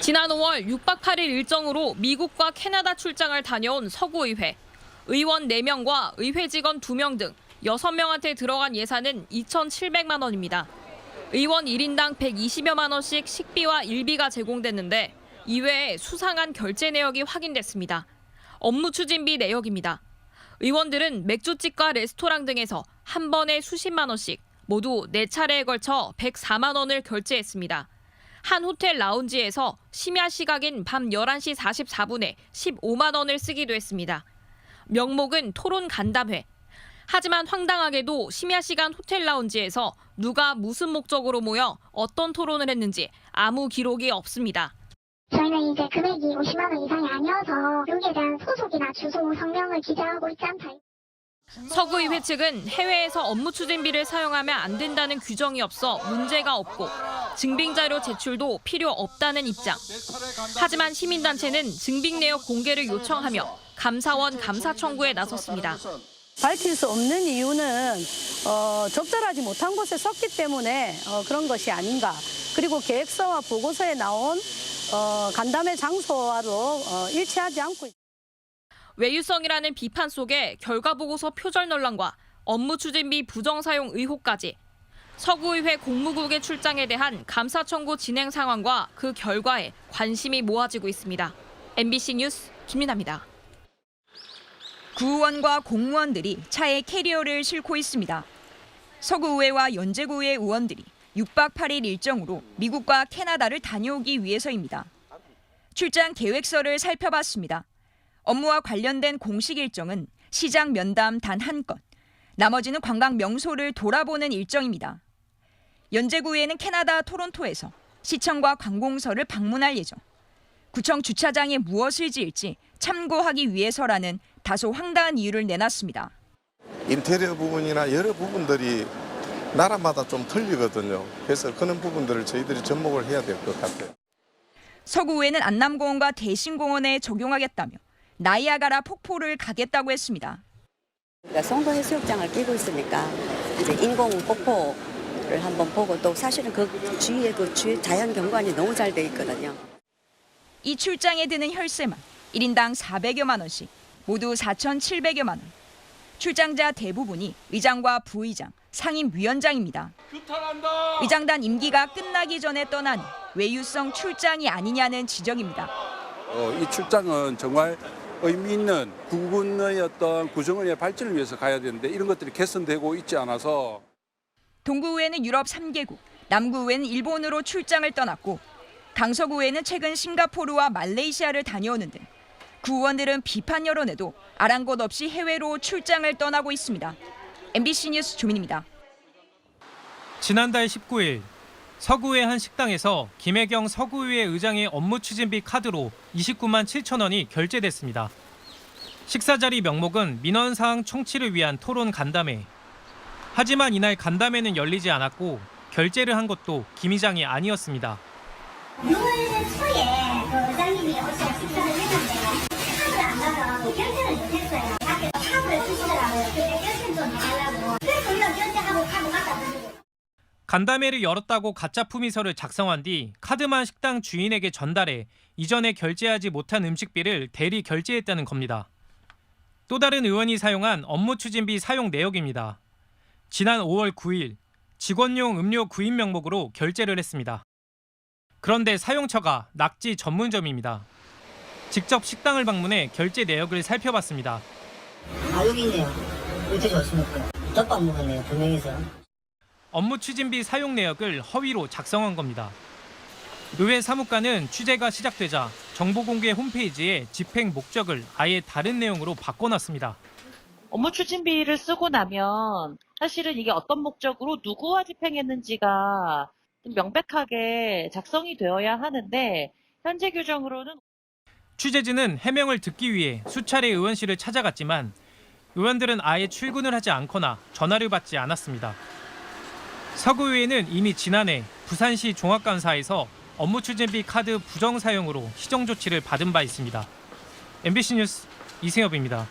지난 5월 6박 8일 일정으로 미국과 캐나다 출장을 다녀온 서구의회. 의원 4명과 의회 직원 2명 등 6명한테 들어간 예산은 2,700만 원입니다. 의원 1인당 120여만 원씩 식비와 일비가 제공됐는데 이외에 수상한 결제 내역이 확인됐습니다. 업무 추진비 내역입니다. 의원들은 맥주집과 레스토랑 등에서 한 번에 수십만 원씩 모두 4차례에 걸쳐 104만 원을 결제했습니다. 한 호텔 라운지에서 심야 시각인 밤 11시 44분에 15만 원을 쓰기도 했습니다. 명목은 토론 간담회. 하지만 황당하게도 심야 시간 호텔 라운지에서 누가 무슨 목적으로 모여 어떤 토론을 했는지 아무 기록이 없습니다. 저희는 이제 금액이 50만 원 이상이 아니어서 여기에 대한 소속이나 주소, 성명을 기재하고 있지 않다. 서구의회 측은 해외에서 업무 추진비를 사용하면 안 된다는 규정이 없어 문제가 없고 증빙자료 제출도 필요 없다는 입장. 하지만 시민단체는 증빙 내역 공개를 요청하며 감사원 감사 청구에 나섰습니다. 밝힐 수 없는 이유는 적절하지 못한 곳에 썼기 때문에 그런 것이 아닌가. 그리고 계획서와 보고서에 나온 간담회 장소와도 일치하지 않고 있습니다. 외유성이라는 비판 속에 결과보고서 표절 논란과 업무 추진비 부정 사용 의혹까지 서구의회 공무국의 출장에 대한 감사 청구 진행 상황과 그 결과에 관심이 모아지고 있습니다. MBC 뉴스 김민아입니다. 구의원과 공무원들이 차에 캐리어를 싣고 있습니다. 서구의회와 연제구의회 의원들이 6박 8일 일정으로 미국과 캐나다를 다녀오기 위해서입니다. 출장 계획서를 살펴봤습니다. 업무와 관련된 공식 일정은 시장 면담 단 한 건, 나머지는 관광 명소를 돌아보는 일정입니다. 연제구의회는 캐나다 토론토에서 시청과 관공서를 방문할 예정. 구청 주차장에 무엇을 지을지 참고하기 위해서라는 다소 황당한 이유를 내놨습니다. 인테리어 부분이나 여러 부분들이 나라마다 좀 틀리거든요. 그래서 그런 부분들을 저희들이 접목을 해야 될 것 같아요. 서구의회는 안남공원과 대신공원에 적용하겠다며 나이아가라 폭포를 가겠다고 했습니다. 송도 해수욕장을 끼고 있으니까 이제 인공 폭포를 한번 보고 또 사실은 그 주위에 자연 경관이 너무 잘 돼 있거든요. 이 출장에 드는 혈세만 1인당 400여만 원씩 모두 4,700여만 원. 출장자 대부분이 의장과 부의장, 상임위원장입니다. 의장단 임기가 끝나기 전에 떠나니 외유성 출장이 아니냐는 지적입니다. 이 출장은 정말 의미 있는 국군의 어떤 구정의 발전을 위해서 가야 되는데 이런 것들이 개선되고 있지 않아서. 동구의회는 유럽 3개국, 남구의회는 일본으로 출장을 떠났고 강서구의회는 최근 싱가포르와 말레이시아를 다녀오는 등 구의원들은 비판 여론에도 아랑곳 없이 해외로 출장을 떠나고 있습니다. MBC 뉴스 조민입니다. 지난달 19일 서구의 한 식당에서 김혜경 서구의회 의장의 업무 추진비 카드로 29만 7천 원이 결제됐습니다. 식사 자리 명목은 민원사항 총치를 위한 토론 간담회. 하지만 이날 간담회는 열리지 않았고 결제를 한 것도 김 의장이 아니었습니다. 6월 초에 그 의장님이 오셔서 식사를 했는데 카드 안 가서 결제를 못했어요. 밖에서 카드를 주시더라고요. 그때 결제 좀 해달라고. 그래서 우리가 결제하고 카드 갖다 드리고. 간담회를 열었다고 가짜 품위서를 작성한 뒤 카드만 식당 주인에게 전달해 이전에 결제하지 못한 음식비를 대리 결제했다는 겁니다. 또 다른 의원이 사용한 업무 추진비 사용 내역입니다. 지난 5월 9일 직원용 음료 구입 명목으로 결제를 했습니다. 그런데 사용처가 낙지 전문점입니다. 직접 식당을 방문해 결제 내역을 살펴봤습니다. 여기 있네요. 어떻게 오십니까? 덮밥 먹었네요, 2명이서. 업무 추진비 사용 내역을 허위로 작성한 겁니다. 의회 사무관은 취재가 시작되자 정보공개 홈페이지에 집행 목적을 아예 다른 내용으로 바꿔놨습니다. 업무 추진비를 쓰고 나면 사실은 이게 어떤 목적으로 누구와 집행했는지가 좀 명백하게 작성이 되어야 하는데 현재 규정으로는 취재진은 해명을 듣기 위해 수차례 의원실을 찾아갔지만 의원들은 아예 출근을 하지 않거나 전화를 받지 않았습니다. 서구의회는 이미 지난해 부산시 종합감사에서 업무 추진비 카드 부정 사용으로 시정 조치를 받은 바 있습니다. MBC 뉴스 이승엽입니다.